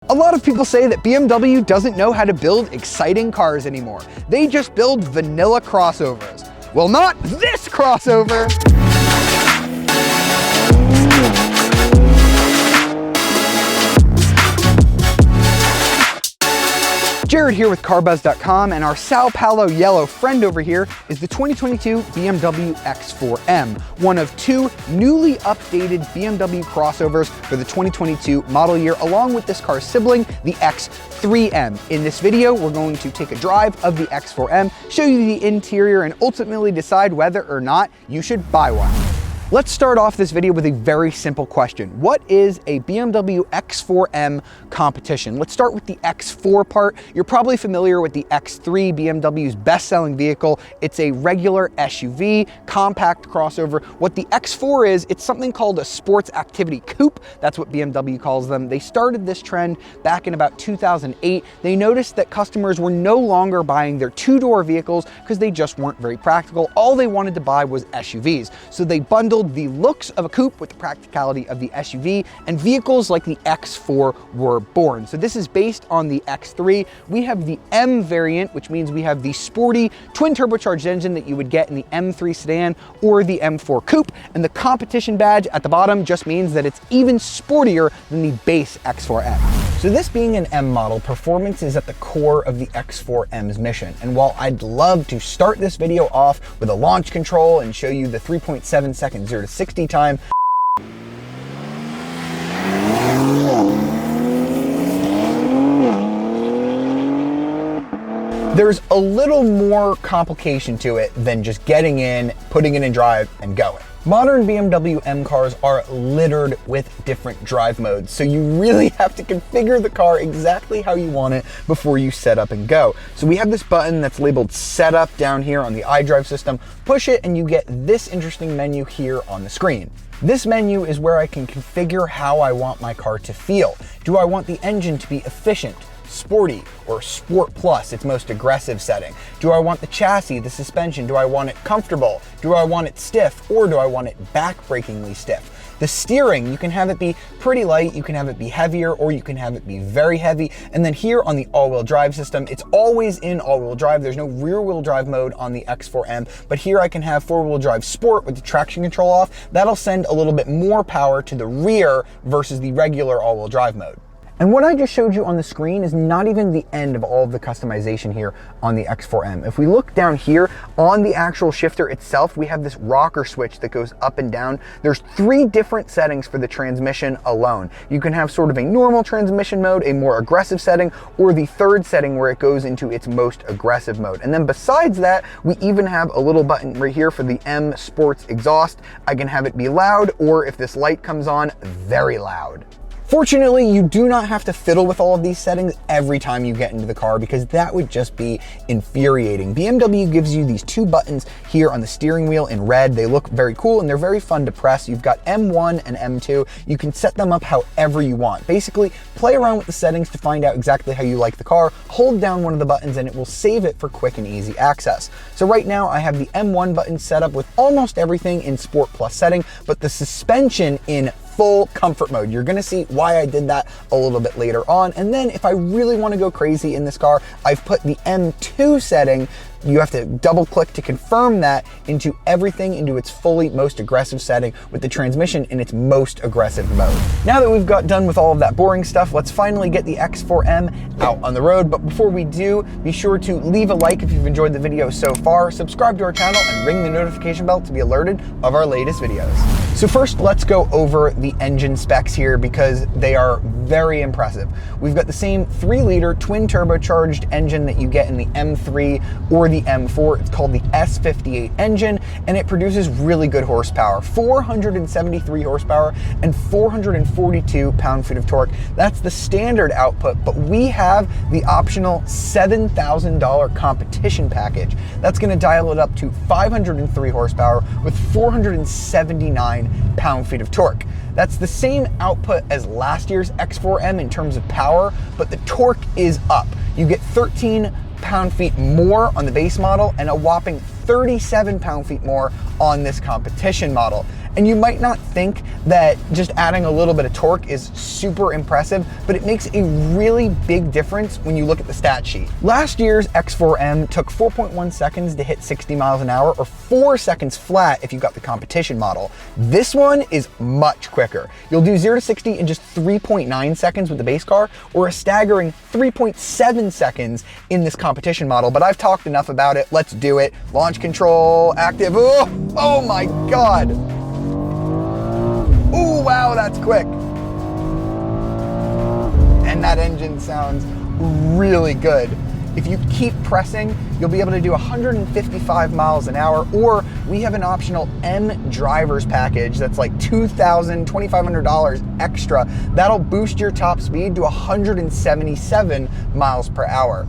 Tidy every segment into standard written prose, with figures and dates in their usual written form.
A lot of people say that BMW doesn't know how to build exciting cars anymore. They just build vanilla crossovers. Well, not this crossover! Jared here with CarBuzz.com, and our Sao Paulo Yellow friend over here is the 2022 BMW X4M, one of two newly updated BMW crossovers for the 2022 model year, along with this car's sibling, the X3M. In this video, we're going to take a drive of the X4M, show you the interior, and ultimately decide whether or not you should buy one. Let's start off this video with a very simple question. What is a BMW X4M competition? Let's start with the X4 part. You're probably familiar with the X3, BMW's best-selling vehicle. It's a regular SUV, compact crossover. What the X4 is, it's something called a sports activity coupe. That's what BMW calls them. They started this trend back in about 2008. They noticed that customers were no longer buying their two-door vehicles because they just weren't very practical. All they wanted to buy was SUVs. So they bundled the looks of a coupe with the practicality of the SUV, and vehicles like the X4 were born. So this is based on the X3. We have the M variant, which means we have the sporty twin turbocharged engine that you would get in the M3 sedan or the M4 coupe, and the competition badge at the bottom just means that it's even sportier than the base X4M. So this being an M model, performance is at the core of the X4M's mission. And while I'd love to start this video off with a launch control and show you the 3.7 second 0 to 60 time, there's a little more complication to it than just getting in, putting it in drive, and going. Modern BMW M cars are littered with different drive modes, so you really have to configure the car exactly how you want it before you set up and go. So we have this button that's labeled Setup down here on the iDrive system. Push it and you get this interesting menu here on the screen. This menu is where I can configure how I want my car to feel. Do I want the engine to be efficient, sporty, or Sport Plus, its most aggressive setting? Do I want the chassis, the suspension, do I want it comfortable? Do I want it stiff, or do I want it back-breakingly stiff? The steering, you can have it be pretty light, you can have it be heavier, or you can have it be very heavy. And then here on the all-wheel drive system, it's always in all-wheel drive. There's no rear-wheel drive mode on the X4M, but here I can have four-wheel drive sport with the traction control off. That'll send a little bit more power to the rear versus the regular all-wheel drive mode. And what I just showed you on the screen is not even the end of all of the customization here on the X4M. If we look down here on the actual shifter itself, we have this rocker switch that goes up and down. There's 3 different settings for the transmission alone. You can have sort of a normal transmission mode, a more aggressive setting, or the third setting where it goes into its most aggressive mode. And then besides that, we even have a little button right here for the M Sports exhaust. I can have it be loud, or if this light comes on, very loud. Fortunately, you do not have to fiddle with all of these settings every time you get into the car, because that would just be infuriating. BMW gives you these 2 buttons here on the steering wheel in red. They look very cool and they're very fun to press. You've got M1 and M2. You can set them up however you want. Basically, play around with the settings to find out exactly how you like the car. Hold down one of the buttons and it will save it for quick and easy access. So right now I have the M1 button set up with almost everything in Sport Plus setting, but the suspension in full comfort mode. You're gonna see why I did that a little bit later on. And then if I really wanna go crazy in this car, I've put the M2 setting. You have to double click to confirm that into everything into its fully most aggressive setting with the transmission in its most aggressive mode. Now that we've got done with all of that boring stuff, let's finally get the X4M out on the road. But before we do, be sure to leave a like if you've enjoyed the video so far, subscribe to our channel, and ring the notification bell to be alerted of our latest videos. So first, let's go over the engine specs here because they are very impressive. We've got the same 3-liter twin turbocharged engine that you get in the M3 or the M4. It's called the S58 engine, and it produces really good horsepower, 473 horsepower and 442 pound-feet of torque. That's the standard output, but we have the optional $7,000 competition package. That's gonna dial it up to 503 horsepower with 479 pound-feet of torque. That's the same output as last year's X4M in terms of power, but the torque is up. You get 13 pound-feet more on the base model and a whopping 37 pound-feet more on this competition model. And you might not think that just adding a little bit of torque is super impressive, but it makes a really big difference when you look at the stat sheet. Last year's X4M took 4.1 seconds to hit 60 miles an hour, or 4 seconds flat if you got the competition model. This one is much quicker. You'll do 0 to 60 in just 3.9 seconds with the base car, or a staggering 3.7 seconds in this competition model. But I've talked enough about it. Let's do it. Launch control active. Oh my God. Oh, wow, that's quick. And that engine sounds really good. If you keep pressing, you'll be able to do 155 miles an hour, or we have an optional M drivers package that's like $2,000, $2,500 extra. That'll boost your top speed to 177 miles per hour.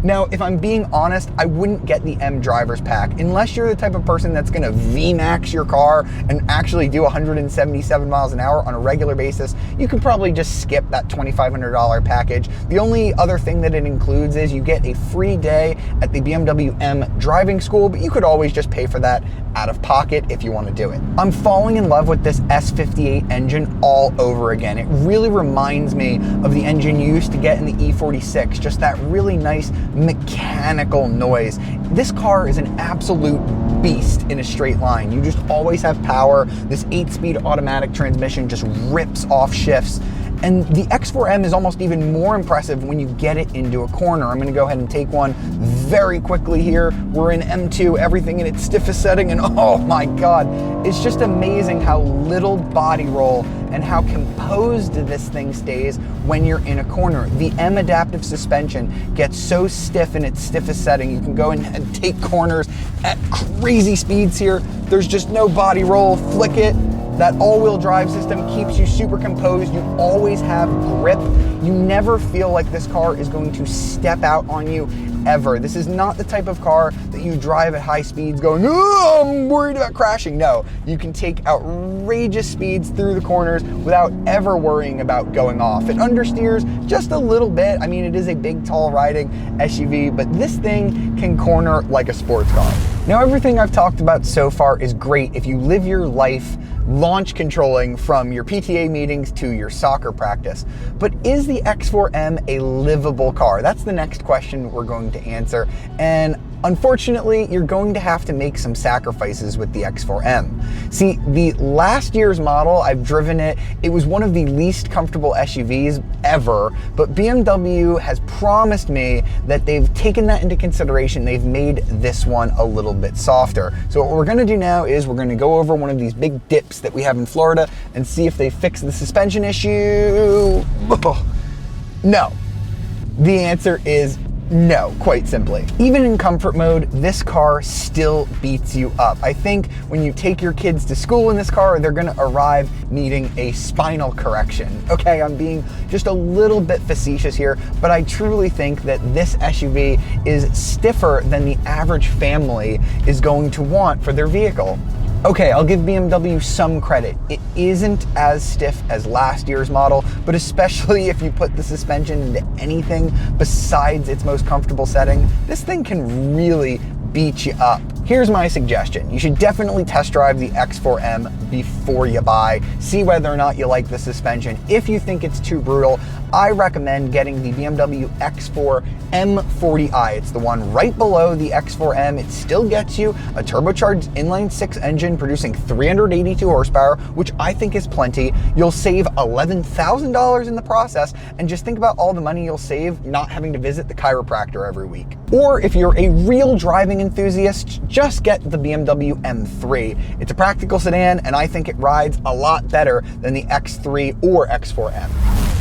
Now, if I'm being honest, I wouldn't get the M drivers pack unless you're the type of person that's gonna VMAX your car and actually do 177 miles an hour on a regular basis. You could probably just skip that $2,500 package. The only other thing that it includes is you get a free day at the BMW M driving school, but you could always just pay for that out of pocket if you want to do it. I'm falling in love with this S58 engine all over again. It really reminds me of the engine you used to get in the E46, just that really nice mechanical noise. This car is an absolute beast in a straight line. You just always have power. This 8-speed automatic transmission just rips off shifts. And the X4M is almost even more impressive when you get it into a corner. I'm gonna go ahead and take one very quickly here. We're in M2, everything in its stiffest setting, and oh my God, it's just amazing how little body roll and how composed this thing stays when you're in a corner. The M adaptive suspension gets so stiff in its stiffest setting. You can go and take corners at crazy speeds here. There's just no body roll. Flick it. That all-wheel drive system keeps you super composed. You always have grip. You never feel like this car is going to step out on you ever. This is not the type of car that you drive at high speeds going, oh, I'm worried about crashing. No, you can take outrageous speeds through the corners without ever worrying about going off. It understeers just a little bit. I mean, it is a big, tall riding SUV, but this thing can corner like a sports car. Now, everything I've talked about so far is great if you live your life launch controlling from your PTA meetings to your soccer practice. But is the X4M a livable car? That's the next question we're going to answer. And unfortunately, you're going to have to make some sacrifices with the X4M. See, the last year's model, I've driven it. It was one of the least comfortable SUVs ever, but BMW has promised me that they've taken that into consideration. They've made this one a little bit softer. So what we're gonna do now is we're gonna go over one of these big dips that we have in Florida and see if they fix the suspension issue. No. The answer is no, quite simply. Even in comfort mode, this car still beats you up. I think when you take your kids to school in this car, they're gonna arrive needing a spinal correction. Okay, I'm being just a little bit facetious here, but I truly think that this SUV is stiffer than the average family is going to want for their vehicle. Okay, I'll give BMW some credit. It isn't as stiff as last year's model, but especially if you put the suspension into anything besides its most comfortable setting, this thing can really beat you up. Here's my suggestion. You should definitely test drive the X4M before you buy. See whether or not you like the suspension. If you think it's too brutal, I recommend getting the BMW X4 M40i. It's the one right below the X4M. It still gets you a turbocharged inline-6 engine producing 382 horsepower, which I think is plenty. You'll save $11,000 in the process, and just think about all the money you'll save not having to visit the chiropractor every week. Or if you're a real driving enthusiast, just get the BMW M3. It's a practical sedan, and I think it rides a lot better than the X3 or X4M.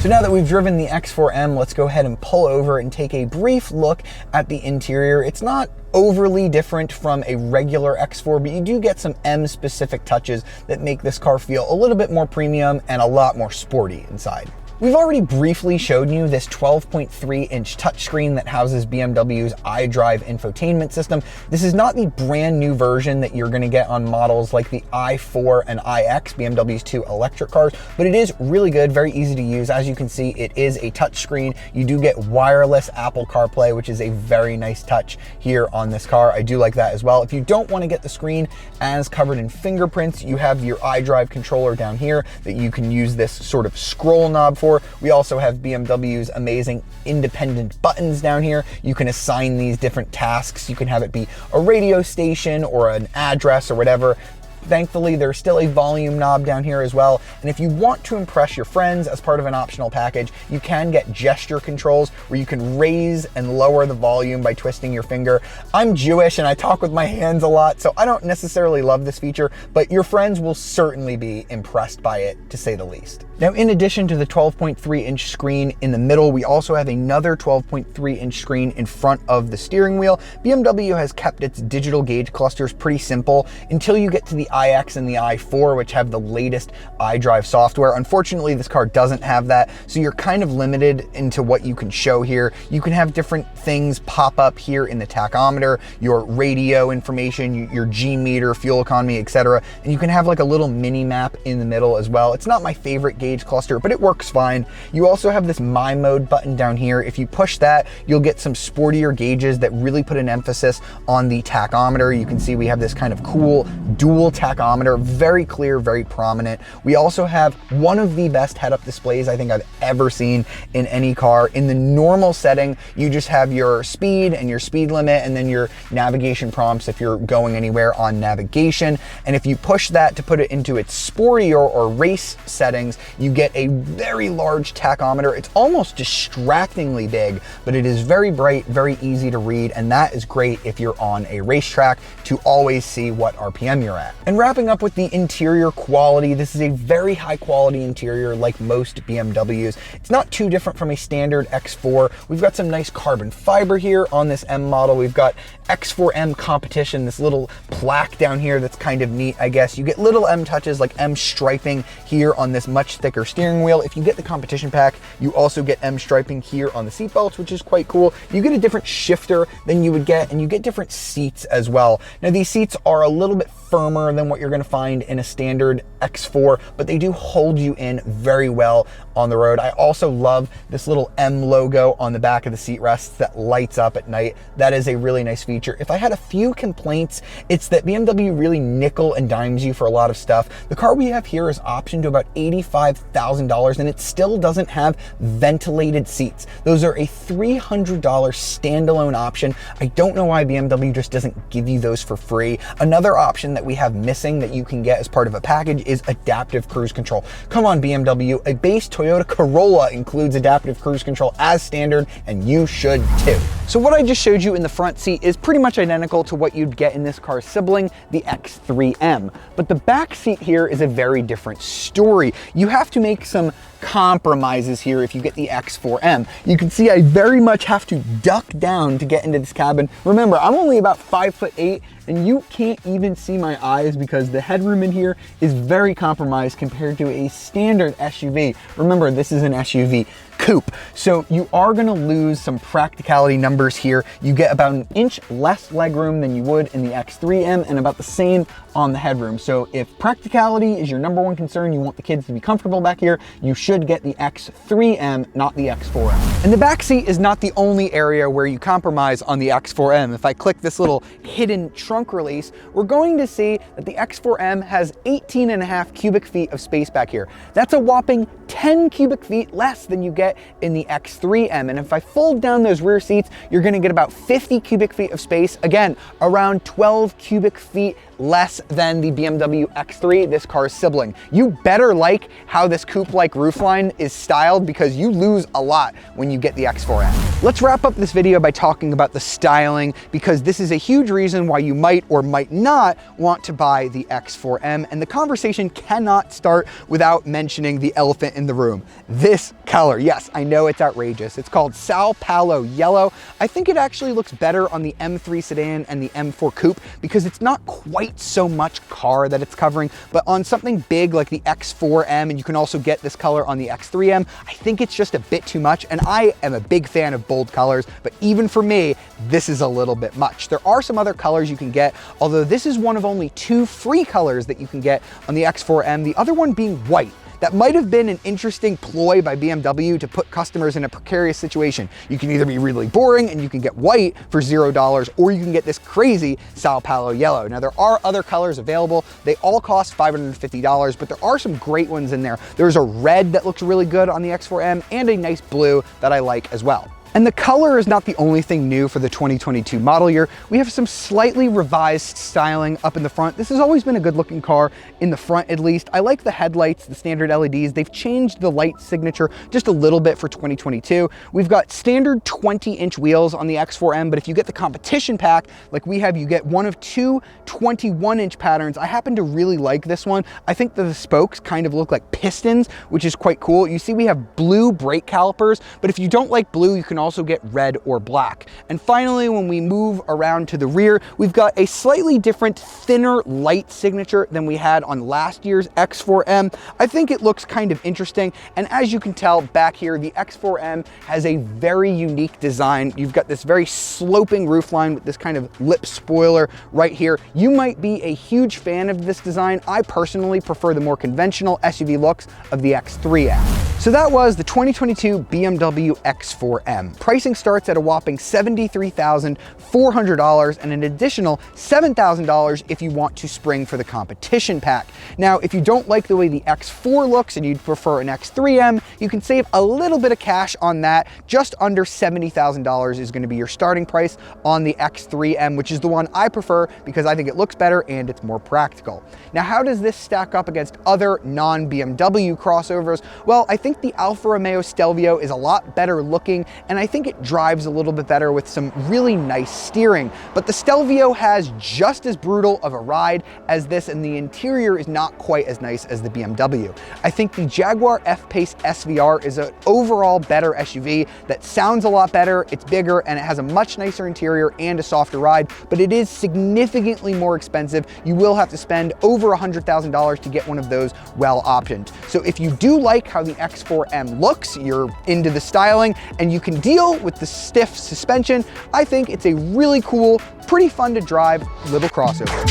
So now that we've driven the X4M, let's go ahead and pull over and take a brief look at the interior. It's not overly different from a regular X4, but you do get some M-specific touches that make this car feel a little bit more premium and a lot more sporty inside. We've already briefly showed you this 12.3-inch touchscreen that houses BMW's iDrive infotainment system. This is not the brand new version that you're gonna get on models like the i4 and iX, BMW's two electric cars, but it is really good, very easy to use. As you can see, it is a touchscreen. You do get wireless Apple CarPlay, which is a very nice touch here on this car. I do like that as well. If you don't wanna get the screen as covered in fingerprints, you have your iDrive controller down here that you can use this sort of scroll knob for. We also have BMW's amazing independent buttons down here. You can assign these different tasks. You can have it be a radio station or an address or whatever. Thankfully, there's still a volume knob down here as well. And if you want to impress your friends as part of an optional package, you can get gesture controls where you can raise and lower the volume by twisting your finger. I'm Jewish and I talk with my hands a lot, so I don't necessarily love this feature, but your friends will certainly be impressed by it, to say the least. Now, in addition to the 12.3-inch screen in the middle, we also have another 12.3-inch screen in front of the steering wheel. BMW has kept its digital gauge clusters pretty simple until you get to the iX and the i4, which have the latest iDrive software. Unfortunately, this car doesn't have that, so you're kind of limited into what you can show here. You can have different things pop up here in the tachometer, your radio information, your G meter, fuel economy, etc. And you can have like a little mini map in the middle as well. It's not my favorite gauge cluster, but it works fine. You also have this My Mode button down here. If you push that, you'll get some sportier gauges that really put an emphasis on the tachometer. You can see we have this kind of cool dual tachometer, very clear, very prominent. We also have one of the best head-up displays I think I've ever seen in any car. In the normal setting, you just have your speed and your speed limit and then your navigation prompts if you're going anywhere on navigation. And if you push that to put it into its sportier or race settings, you get a very large tachometer. It's almost distractingly big, but it is very bright, very easy to read, and that is great if you're on a racetrack to always see what RPM you're at. And wrapping up with the interior quality, this is a very high quality interior like most BMWs. It's not too different from a standard X4. We've got some nice carbon fiber here on this M model. We've got X4M competition, this little plaque down here that's kind of neat, I guess. You get little M touches like M striping here on this much thicker steering wheel. If you get the competition pack, you also get M striping here on the seat belts, which is quite cool. You get a different shifter than you would get, and you get different seats as well. Now, these seats are a little bit firmer than what you're gonna find in a standard X4, but they do hold you in very well on the road. I also love this little M logo on the back of the seat rests that lights up at night. That is a really nice feature. If I had a few complaints, it's that BMW really nickel and dimes you for a lot of stuff. The car we have here is optioned to about $85,000, and it still doesn't have ventilated seats. Those are a $300 standalone option. I don't know why BMW just doesn't give you those for free. Another option that we have missing that you can get as part of a package is adaptive cruise control. Come on, BMW, a base Toyota Corolla includes adaptive cruise control as standard, and you should too. So what I just showed you in the front seat is pretty much identical to what you'd get in this car's sibling, the X3M. But the back seat here is a very different story. You have to make some compromises here if you get the X4M. You can see I very much have to duck down to get into this cabin. Remember, I'm only about 5'8", and you can't even see my eyes because the headroom in here is very compromised compared to a standard SUV. Remember, this is an SUV coupe, so you are gonna lose some practicality numbers here. You get about an inch less legroom than you would in the X3M and about the same on the headroom. So if practicality is your number one concern, you want the kids to be comfortable back here, you should get the X3M, not the X4M. And the back seat is not the only area where you compromise on the X4M. If I click this little hidden trunk release, we're going to see that the X4M has 18.5 cubic feet of space back here. That's a whopping 10 cubic feet less than you get in the X3M. And if I fold down those rear seats, you're gonna get about 50 cubic feet of space. Again, around 12 cubic feet less than the BMW X3, this car's sibling. You better like how this coupe-like roofline is styled because you lose a lot when you get the X4M. Let's wrap up this video by talking about the styling, because this is a huge reason why you might or might not want to buy the X4M, and the conversation cannot start without mentioning the elephant in the room. This color, yes, I know it's outrageous. It's called Sao Paulo Yellow. I think it actually looks better on the M3 sedan and the M4 coupe because it's not quite it's so much car that it's covering, but on something big like the X4M, and you can also get this color on the X3M, I think it's just a bit too much, and I am a big fan of bold colors, but even for me, this is a little bit much. There are some other colors you can get, although this is one of only 2 free colors that you can get on the X4M, the other one being white. That might have been an interesting ploy by BMW to put customers in a precarious situation. You can either be really boring and you can get white for $0, or you can get this crazy Sao Paulo Yellow. Now, there are other colors available. They all cost $550, but there are some great ones in there. There's a red that looks really good on the X4M and a nice blue that I like as well. And the color is not the only thing new for the 2022 model year. We have some slightly revised styling up in the front. This has always been a good looking car, in the front at least. I like the headlights, the standard LEDs. They've changed the light signature just a little bit for 2022. We've got standard 20-inch wheels on the X4M, but if you get the competition pack, like we have, you get one of 2 21-inch patterns. I happen to really like this one. I think that the spokes kind of look like pistons, which is quite cool. You see we have blue brake calipers, but if you don't like blue, you can also get red or black. And finally, when we move around to the rear, we've got a slightly different, thinner light signature than we had on last year's X4M. I think it looks kind of interesting. And as you can tell back here, the X4M has a very unique design. You've got this very sloping roofline with this kind of lip spoiler right here. You might be a huge fan of this design. I personally prefer the more conventional SUV looks of the X3M. So that was the 2022 BMW X4M. Pricing starts at a whopping $73,400 and an additional $7,000 if you want to spring for the competition pack. Now, if you don't like the way the X4 looks and you'd prefer an X3M, you can save a little bit of cash on that. Just under $70,000 is going to be your starting price on the X3M, which is the one I prefer because I think it looks better and it's more practical. Now, how does this stack up against other non-BMW crossovers? Well, I think the Alfa Romeo Stelvio is a lot better looking, and I think it drives a little bit better with some really nice steering. But the Stelvio has just as brutal of a ride as this, and the interior is not quite as nice as the BMW. I think the Jaguar F-Pace SVR is an overall better SUV that sounds a lot better, it's bigger, and it has a much nicer interior and a softer ride, but it is significantly more expensive. You will have to spend over $100,000 to get one of those well optioned. So if you do like how the X4M looks, you're into the styling, and you can deal with the stiff suspension, I think it's a really cool, pretty fun to drive little crossover.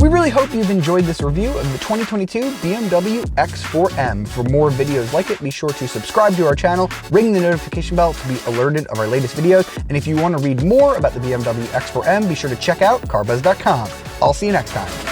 We really hope you've enjoyed this review of the 2022 BMW X4M. For more videos like it, be sure to subscribe to our channel, ring the notification bell to be alerted of our latest videos, and if you want to read more about the BMW X4M, be sure to check out carbuzz.com. I'll see you next time.